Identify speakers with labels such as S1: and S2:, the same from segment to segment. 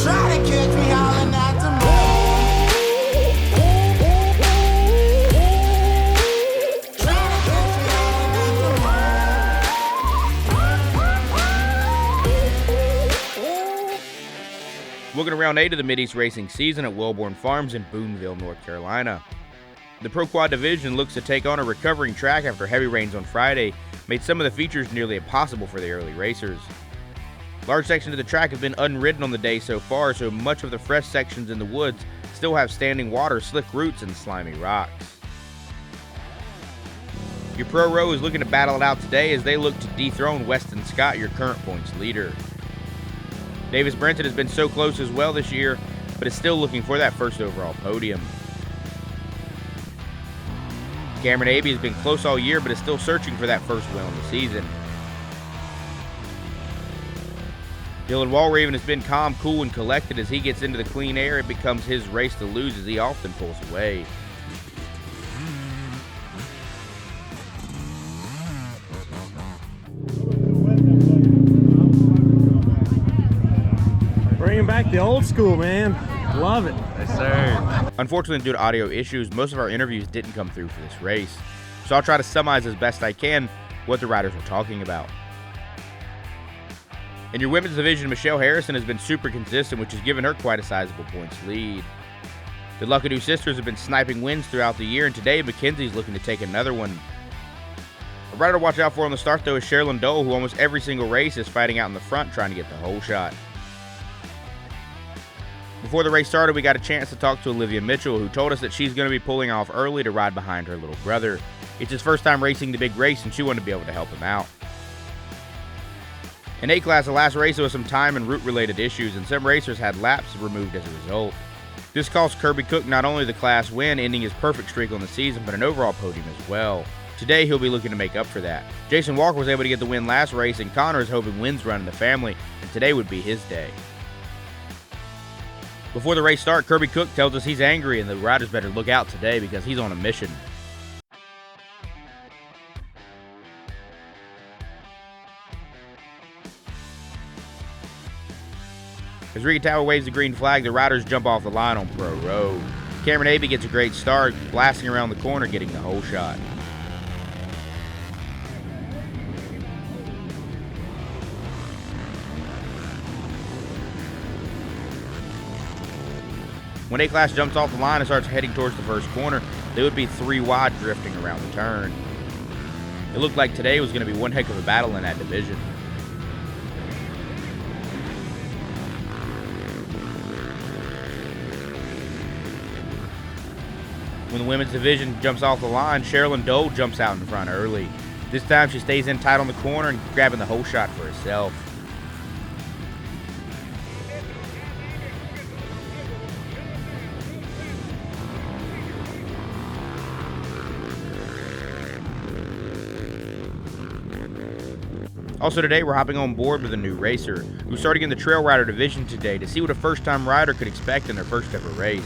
S1: Try to catch me howling at the moon.
S2: Looking around 8 of the MidEast racing season at Welborn Farms in Boonville, North Carolina. The Pro Quad division looks to take on a recovering track after heavy rains on Friday made some of the features nearly impossible for the early racers. Large sections of the track have been unridden on the day so far, so much of the fresh sections in the woods still have standing water, slick roots, and slimy rocks. Your Pro Row is looking to battle it out today as they look to dethrone Westin Scott, your current points leader. Davis Brenton has been so close as well this year, but is still looking for that first overall podium. Cameron Abee has been close all year, but is still searching for that first win on the season. Dylan Walraven has been calm, cool, and collected. As he gets into the clean air, it becomes his race to lose as he often pulls away.
S3: Bringing back the old school, man. Love it.
S4: Yes, sir.
S2: Unfortunately, due to audio issues, most of our interviews didn't come through for this race, so I'll try to summarize as best I can what the riders were talking about. In your women's division, Michele Harrison has been super consistent, which has given her quite a sizable points lead. The Luckadoo sisters have been sniping wins throughout the year, and today Mckenzie's looking to take another one. A rider to watch out for on the start, though, is Sherilyn Dole, who almost every single race is fighting out in the front trying to get the whole shot. Before the race started, we got a chance to talk to Olivia Mitchell, who told us that she's going to be pulling off early to ride behind her little brother. It's his first time racing the big race, and she wanted to be able to help him out. In A-Class, the last race, there was some time and route-related issues, and some racers had laps removed as a result. This cost Kirby Cooke not only the class win, ending his perfect streak on the season, but an overall podium as well. Today, he'll be looking to make up for that. Jason Walker was able to get the win last race, and Connor is hoping wins run in the family, and today would be his day. Before the race start, Kirby Cooke tells us he's angry and the riders better look out today because he's on a mission. As Ricky Tower waves the green flag, the riders jump off the line on Pro Row. Cameron Abee gets a great start, blasting around the corner, getting the whole shot. When A-Class jumps off the line and starts heading towards the first corner, they would be 3 wide drifting around the turn. It looked like today was going to be one heck of a battle in that division. When the women's division jumps off the line, Sherilyn Dole jumps out in front early. This time she stays in tight on the corner and grabbing the whole shot for herself. Also today, we're hopping on board with a new racer who's starting in the Trail Rider division today to see what a first-time rider could expect in their first ever race.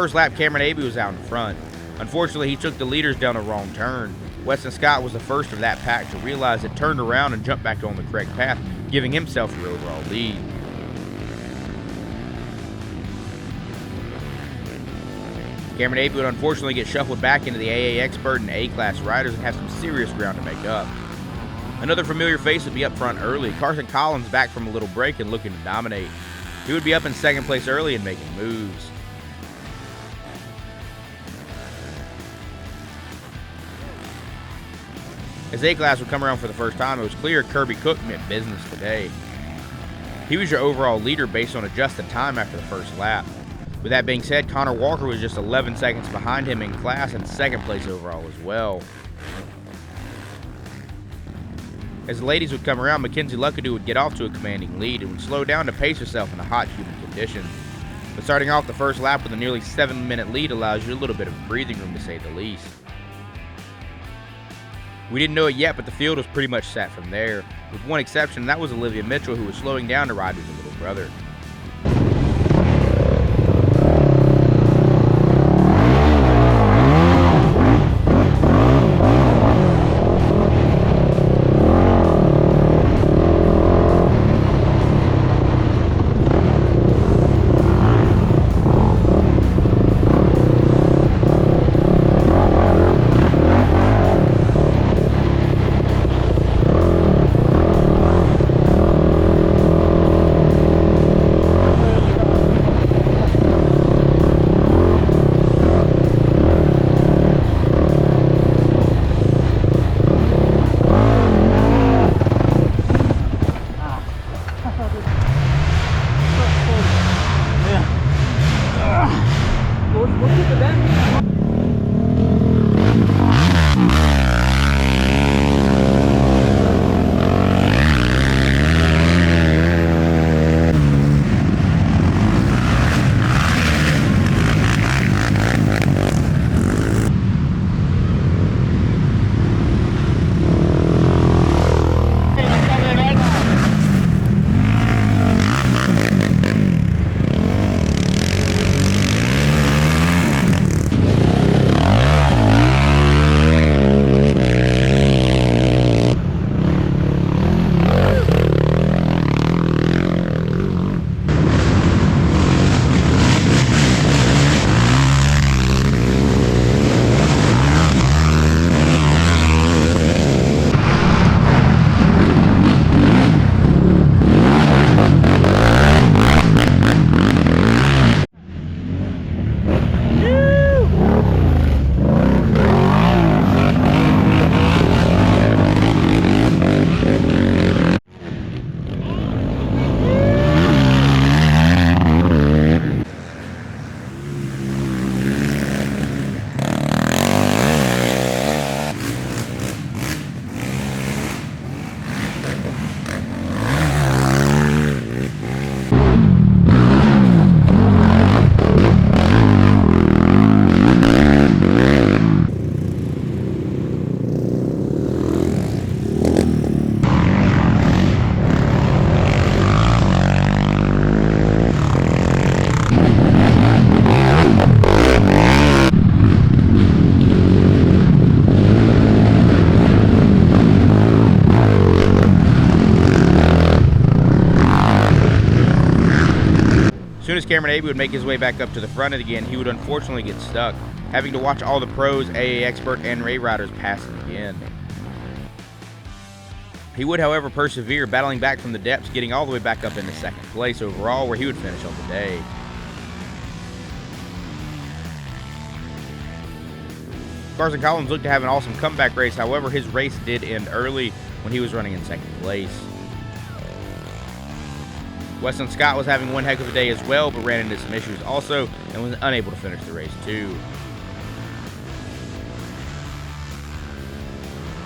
S2: first lap, Cameron Abee was out in front. Unfortunately, he took the leaders down a wrong turn. Westin Scott was the first of that pack to realize it, turned around and jumped back on the correct path, giving himself the overall lead. Cameron Abee would unfortunately get shuffled back into the AA Expert and A-Class riders and have some serious ground to make up. Another familiar face would be up front early. Carson Collins back from a little break and looking to dominate. He would be up in second place early and making moves. As A-Class would come around for the first time, it was clear Kirby Cooke meant business today. He was your overall leader based on adjusted time after the first lap. With that being said, Connor Walker was just 11 seconds behind him in class and second place overall as well. As the ladies would come around, Mckenzie Luckadoo would get off to a commanding lead and would slow down to pace herself in a hot, humid condition. But starting off the first lap with a nearly 7-minute lead allows you a little bit of breathing room to say the least. We didn't know it yet, but the field was pretty much set from there, with one exception, and that was Olivia Mitchell, who was slowing down to ride with her little brother. As soon as Cameron Abee would make his way back up to the front again, he would unfortunately get stuck, having to watch all the pros, AA Expert, and Ray riders pass him again. He would, however, persevere, battling back from the depths, getting all the way back up into second place overall, where he would finish on the day. Carson Collins looked to have an awesome comeback race, however, his race did end early when he was running in second place. Westin Scott was having one heck of a day as well, but ran into some issues also and was unable to finish the race too.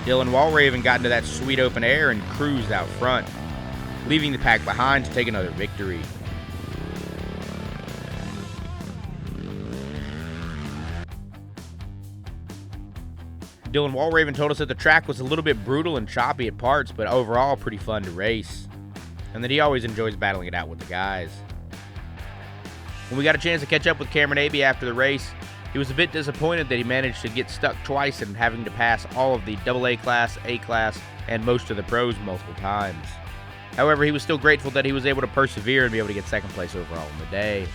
S2: Dylan Walraven got into that sweet open air and cruised out front, leaving the pack behind to take another victory. Dylan Walraven told us that the track was a little bit brutal and choppy at parts, but overall pretty fun to race, and that he always enjoys battling it out with the guys. When we got a chance to catch up with Cameron Abee after the race, he was a bit disappointed that he managed to get stuck twice and having to pass all of the AA class, A class, and most of the pros multiple times. However, he was still grateful that he was able to persevere and be able to get second place overall in the day.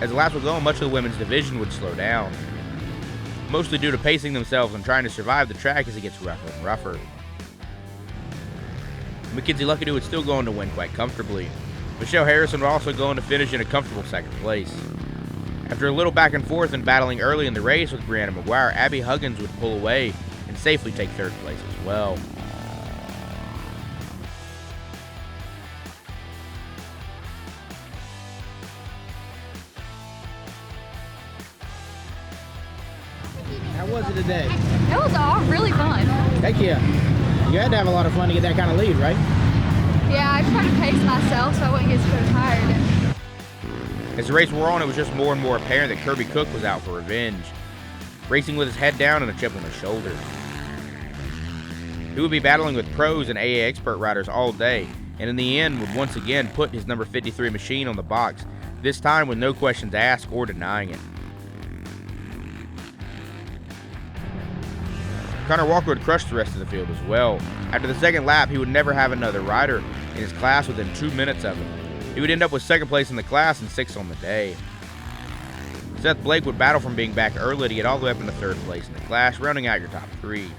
S2: As the laps would go on, much of the women's division would slow down, mostly due to pacing themselves and trying to survive the track as it gets rougher and rougher. Mckenzie Luckadoo would still go on to win quite comfortably. Michele Harrison would also go on to finish in a comfortable second place. After a little back and forth and battling early in the race with Brianna McGuire, Abby Huggins would pull away and safely take third place as well.
S4: How was it today?
S5: It was all really fun.
S4: Heck yeah. You had to have a lot of fun to get that kind of lead, right?
S5: Yeah, I tried to pace myself so I wouldn't get so tired.
S2: As the race wore on, it was just more and more apparent that Kirby Cooke was out for revenge, racing with his head down and a chip on his shoulder. He would be battling with pros and AA expert riders all day, and in the end would once again put his number 53 machine on the box, this time with no questions asked or denying it. Connor Walker would crush the rest of the field as well. After the second lap, he would never have another rider in his class within 2 minutes of him. He would end up with second place in the class and 6th on the day. Seth Blake would battle from being back early to get all the way up into third place in the class, rounding out your top 3.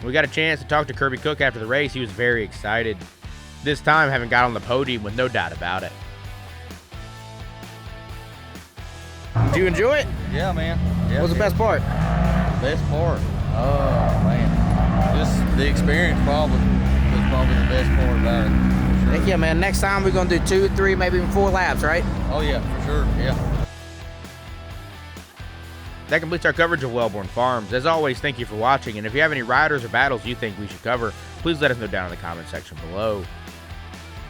S2: When we got a chance to talk to Kirby Cooke after the race, he was very excited, this time having got on the podium with no doubt about it. Did you enjoy it?
S6: Yeah, man. Yeah,
S2: What was the best part?
S6: The best part? Oh, man. Just the experience probably was probably the best part about it. For sure.
S4: Heck yeah, man. Next time we're going to do 2, 3, maybe even 4 laps, right?
S6: Oh, yeah, for sure. Yeah.
S2: That completes our coverage of Welborn Farms. As always, thank you for watching, and if you have any riders or battles you think we should cover, please let us know down in the comment section below.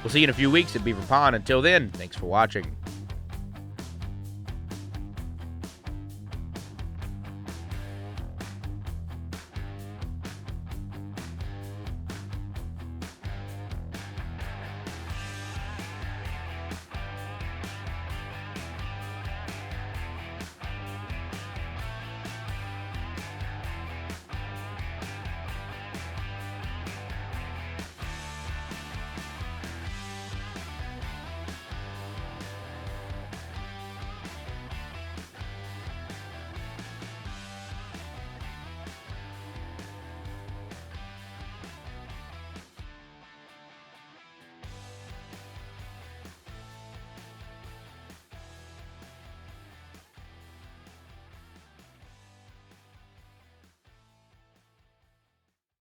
S2: We'll see you in a few weeks at Beaver Pond. Until then, thanks for watching.